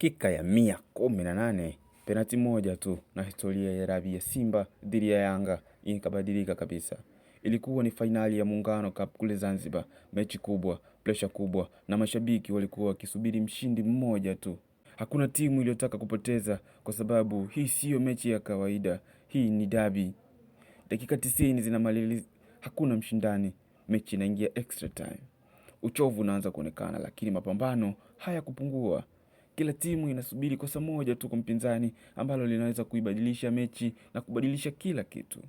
Dakika ya 118, penalti moja tu na historia ya dabi ya Simba dhidi ya Yanga ikabadilika kabisa. Ilikuwa ni fainali ya Muungano Cup kule Zanzibar, mechi kubwa, pressure kubwa na mashabiki walikuwa wakisubiri mshindi mmoja tu. Hakuna timu iliyotaka kupoteza kwa sababu hii siyo mechi ya kawaida, hii ni dabi. Dakika 90 zinamalizika, hakuna mshindani, mechi inaingia extra time. Uchovu unaanza kuonekana lakini mapambano hayakupungua. Kila timu inasubiri kosa moja tu kwa mpinzani ambalo linaweza kuibadilisha mechi na kubadilisha kila kitu.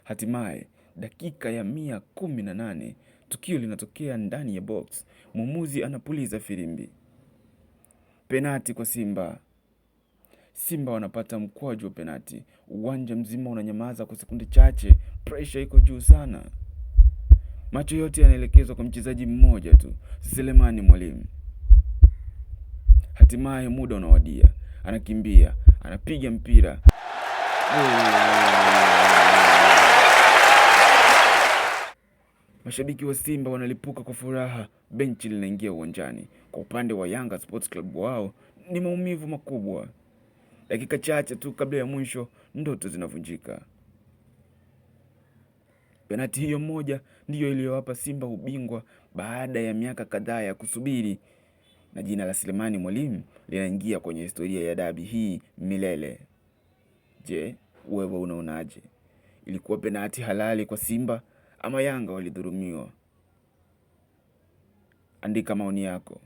Hatimaye, dakika ya 118, tukio linatokea ndani ya box. Mwamuzi anapuliza filimbi. Penati kwa Simba. Simba wanapata mkwaju wa penati. Uwanja mzima unanyamaza kwa sekunde chache. Pressure iko juu sana. Macho yote yanaelekezwa kwa mchezaji mmoja tu, Selemani Mwalimu. Hatimaye muda unawadia. Anakimbia, anapiga mpira. Mashabiki wa Simba wanalipuka kwa furaha, benchi linaingia uwanjani. Kwa upande wa Yanga Sports Club wao ni maumivu makubwa. Dakika chache tu kabla ya mwisho, ndoto zinavunjika. Penati hiyo moja ndiyo iliyowapa Simba ubingwa baada ya miaka kadhaa ya kusubiri. Na jina la Selemani Mwalimu linaingia kwenye historia ya dabi hii milele. Je, wewe unaonaje? Ilikuwa penati halali kwa Simba ama Yanga walidhulumiwa? Andika maoni yako.